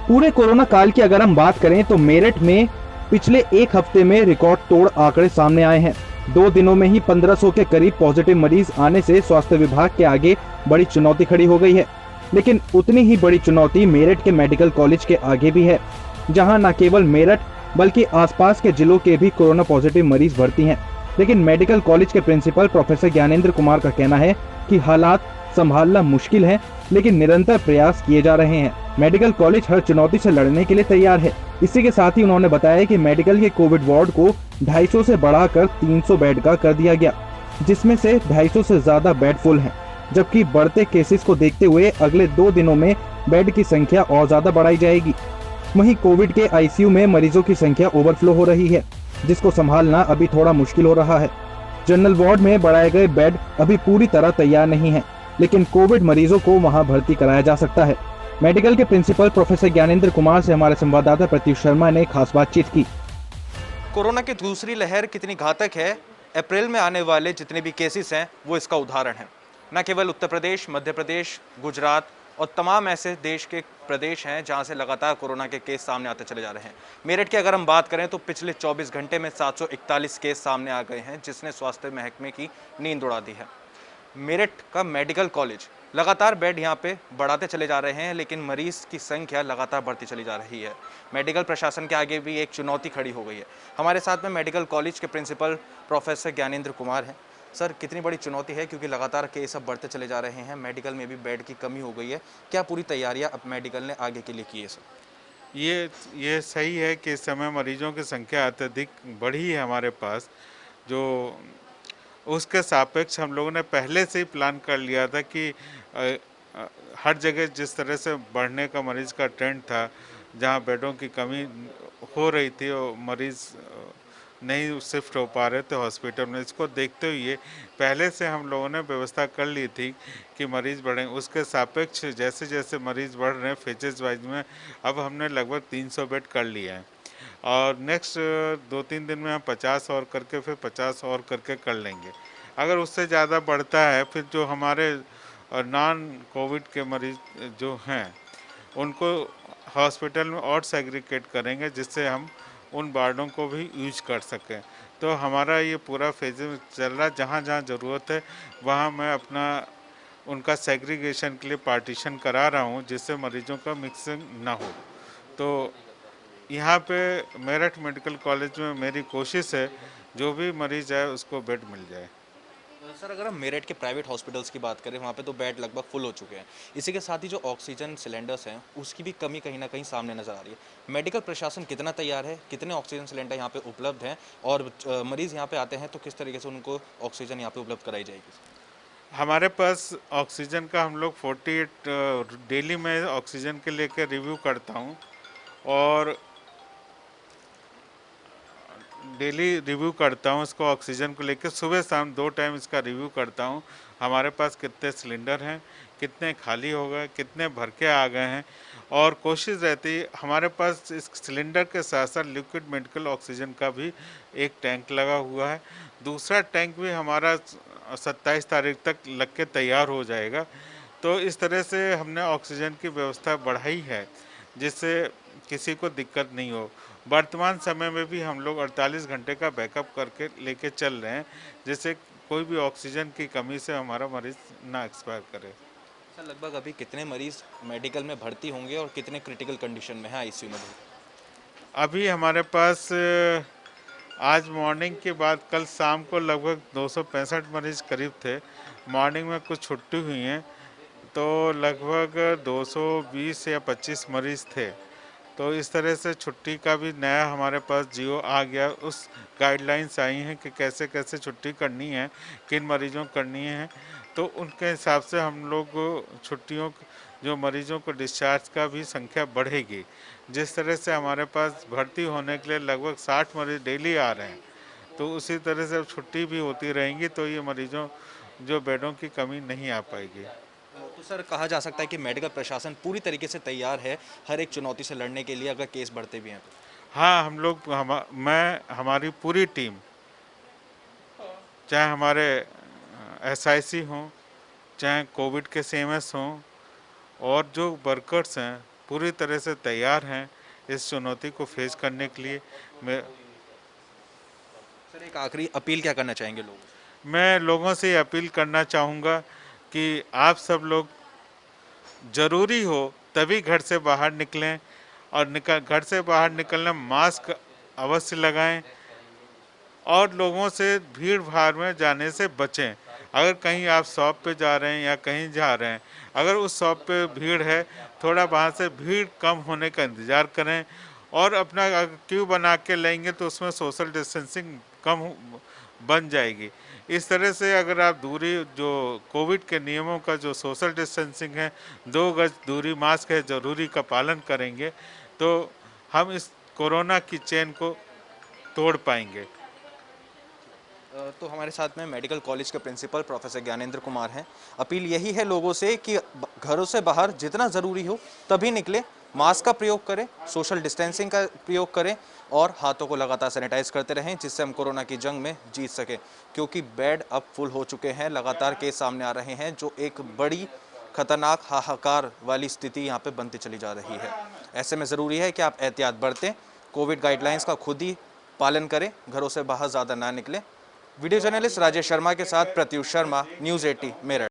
पूरे कोरोना काल की अगर हम बात करें तो मेरठ में पिछले एक हफ्ते में रिकॉर्ड तोड़ आंकड़े सामने आए हैं। 2 दिनों में ही 1500 के करीब पॉजिटिव मरीज आने से स्वास्थ्य विभाग के आगे बड़ी चुनौती खड़ी हो गई है। लेकिन उतनी ही बड़ी चुनौती मेरठ के मेडिकल कॉलेज के आगे भी है, जहां न केवल मेरठ बल्कि आसपास के जिलों के भी कोरोना पॉजिटिव मरीज भर्ती हैं। लेकिन मेडिकल कॉलेज के प्रिंसिपल प्रोफेसर ज्ञानेंद्र कुमार का कहना है कि हालात संभालना मुश्किल है, लेकिन निरंतर प्रयास किए जा रहे हैं। मेडिकल कॉलेज हर चुनौती से लड़ने के लिए तैयार है। इसी के साथ ही उन्होंने बताया कि मेडिकल के कोविड वार्ड को 250 से बढ़ाकर 300 बेड का कर दिया गया, जिसमें से 250 से ज्यादा बेड फुल हैं। जबकि बढ़ते केसेस को देखते हुए अगले 2 दिनों में बेड की संख्या और ज्यादा बढ़ाई जाएगी। वहीं कोविड के आईसीयू में मरीजों की संख्या ओवरफ्लो हो रही है, जिसको संभालना अभी थोड़ा मुश्किल हो रहा है। जनरल वार्ड में बढ़ाए गए बेड अभी पूरी तरह तैयार नहीं है, लेकिन कोविड मरीजों को वहां भर्ती कराया जा सकता है। मेडिकल के प्रिंसिपल प्रोफेसर ज्ञानेंद्र कुमार से हमारे संवाददाता प्रत्युष शर्मा ने खास बातचीत की। कोरोना की दूसरी लहर कितनी घातक है, अप्रैल में आने वाले जितने भी केसेस हैं वो इसका उदाहरण है। न केवल उत्तर प्रदेश, मध्य प्रदेश, गुजरात और तमाम ऐसे देश के प्रदेश हैं जहां से लगातार कोरोना के केस सामने आते चले जा रहे हैं। मेरठ की अगर हम बात करें तो पिछले 24 घंटे में 741 केस सामने आ गए हैं, जिसने स्वास्थ्य महकमे की नींद उड़ा दी है। मेरठ का मेडिकल कॉलेज लगातार बेड यहाँ पे बढ़ाते चले जा रहे हैं, लेकिन मरीज की संख्या लगातार बढ़ती चली जा रही है। मेडिकल प्रशासन के आगे भी एक चुनौती खड़ी हो गई है। हमारे साथ में मेडिकल कॉलेज के प्रिंसिपल प्रोफेसर ज्ञानेंद्र कुमार हैं। सर, कितनी बड़ी चुनौती है, क्योंकि लगातार केस अब बढ़ते चले जा रहे हैं, मेडिकल में भी बेड की कमी हो गई है। क्या पूरी तैयारियां अब मेडिकल ने आगे के लिए की है सर? ये सही है कि इस समय मरीजों की संख्या अत्यधिक बढ़ी है हमारे पास। जो उसके सापेक्ष हम लोगों ने पहले से ही प्लान कर लिया था कि अ, हर जगह जिस तरह से बढ़ने का मरीज का ट्रेंड था, जहां बेडों की कमी हो रही थी और मरीज नहीं शिफ्ट हो पा रहे थे हॉस्पिटल में, इसको देखते हुए पहले से हम लोगों ने व्यवस्था कर ली थी कि मरीज़ बढ़ें। उसके सापेक्ष जैसे जैसे मरीज़ बढ़ रहे हैं फेजेज वाइज में अब हमने लगभग 300 बेड कर लिया है और नेक्स्ट 2-3 दिन में हम 50 और करके फिर 50 और करके कर लेंगे। अगर उससे ज़्यादा बढ़ता है फिर जो हमारे नॉन कोविड के मरीज जो हैं उनको हॉस्पिटल में और सेग्रीगेट करेंगे, जिससे हम उन वार्डों को भी यूज कर सकें। तो हमारा ये पूरा फेज चल रहा है, जहाँ जहाँ ज़रूरत है वहाँ मैं अपना उनका सेग्रीगेशन के लिए पार्टीशन करा रहा हूँ, जिससे मरीजों का मिक्सिंग ना हो। तो यहाँ पे मेरठ मेडिकल कॉलेज में मेरी कोशिश है जो भी मरीज आए उसको बेड मिल जाए। सर, अगर हम मेरठ के प्राइवेट हॉस्पिटल्स की बात करें, वहाँ पे तो बेड लगभग फुल हो चुके हैं। इसी के साथ ही जो ऑक्सीजन सिलेंडर्स हैं उसकी भी कमी कहीं ना कहीं सामने नजर आ रही है। मेडिकल प्रशासन कितना तैयार है, कितने ऑक्सीजन सिलेंडर यहाँ पे उपलब्ध हैं, और मरीज यहाँ पे आते हैं तो किस तरीके से उनको ऑक्सीजन यहाँ पे उपलब्ध कराई जाएगी? हमारे पास ऑक्सीजन का हम लोग 48 डेली में ऑक्सीजन के लेकर रिव्यू करता हूँ और डेली रिव्यू करता हूँ इसको ऑक्सीजन को लेकर। सुबह शाम 2 टाइम इसका रिव्यू करता हूँ। हमारे पास कितने सिलेंडर हैं, कितने खाली हो गए, कितने भर के आ गए हैं और कोशिश रहती है हमारे पास इस सिलेंडर के साथ साथ लिक्विड मेडिकल ऑक्सीजन का भी एक टैंक लगा हुआ है। दूसरा टैंक भी हमारा 27 तारीख तक लग के तैयार हो जाएगा। तो इस तरह से हमने ऑक्सीजन की व्यवस्था बढ़ाई है, जिससे किसी को दिक्कत नहीं हो। वर्तमान समय में भी हम लोग 48 घंटे का बैकअप करके लेके चल रहे हैं, जिससे कोई भी ऑक्सीजन की कमी से हमारा मरीज ना एक्सपायर करे। सर, लगभग अभी कितने मरीज मेडिकल में भर्ती होंगे और कितने क्रिटिकल कंडीशन में है आईसीयू में? अभी हमारे पास आज मॉर्निंग के बाद कल शाम को लगभग 265 मरीज करीब थे। मॉर्निंग में कुछ छुट्टी हुई हैं, तो लगभग 220 या 25 मरीज थे। तो इस तरह से छुट्टी का भी नया हमारे पास जियो आ गया। उस गाइडलाइंस आई हैं कि कैसे कैसे छुट्टी करनी है, किन मरीजों को करनी है। तो उनके हिसाब से हम लोग छुट्टियों जो मरीजों को डिस्चार्ज का भी संख्या बढ़ेगी। जिस तरह से हमारे पास भर्ती होने के लिए लगभग 60 मरीज डेली आ रहे हैं, तो उसी तरह से अब छुट्टी भी होती रहेंगी, तो ये मरीजों जो बेडों की कमी नहीं आ पाएगी। तो सर, कहा जा सकता है कि मेडिकल प्रशासन पूरी तरीके से तैयार है हर एक चुनौती से लड़ने के लिए, अगर केस बढ़ते भी हैं तो? हाँ, हमारी पूरी टीम, चाहे हमारे एसआईसी हों, चाहे कोविड के सीएमएस हों और जो वर्कर्स हैं पूरी तरह से तैयार हैं इस चुनौती को फेस करने के लिए। सर, एक आखिरी अपील क्या करना चाहेंगे लोग? मैं लोगों से ये अपील करना चाहूँगा कि आप सब लोग ज़रूरी हो तभी घर से बाहर निकलें, और घर से बाहर निकलना मास्क अवश्य लगाएं और लोगों से भीड़ भाड़ में जाने से बचें। अगर कहीं आप शॉप पे जा रहे हैं या कहीं जा रहे हैं, अगर उस शॉप पे भीड़ है, थोड़ा वहाँ से भीड़ कम होने का इंतज़ार करें, और अपना क्यू बना के लेंगे तो उसमें सोशल डिस्टेंसिंग बन जाएगी। इस तरह से अगर आप दूरी, जो कोविड के नियमों का जो सोशल डिस्टेंसिंग है, 2 गज दूरी, मास्क है ज़रूरी का पालन करेंगे, तो हम इस कोरोना की चेन को तोड़ पाएंगे। तो हमारे साथ में मेडिकल कॉलेज के प्रिंसिपल प्रोफेसर ज्ञानेंद्र कुमार हैं। अपील यही है लोगों से कि घरों से बाहर जितना ज़रूरी हो तभी निकलें, मास्क का प्रयोग करें, सोशल डिस्टेंसिंग का प्रयोग करें और हाथों को लगातार सैनिटाइज करते रहें, जिससे हम कोरोना की जंग में जीत सकें। क्योंकि बेड अब फुल हो चुके हैं, लगातार केस सामने आ रहे हैं, जो एक बड़ी खतरनाक हाहाकार वाली स्थिति यहाँ पे बनती चली जा रही है। ऐसे में ज़रूरी है कि आप एहतियात बरतें, कोविड गाइडलाइंस का खुद ही पालन करें, घरों से बाहर ज़्यादा ना निकलें। वीडियो जर्नलिस्ट राजेश शर्मा के साथ प्रत्युष शर्मा, न्यूज़ 80 मेरठ।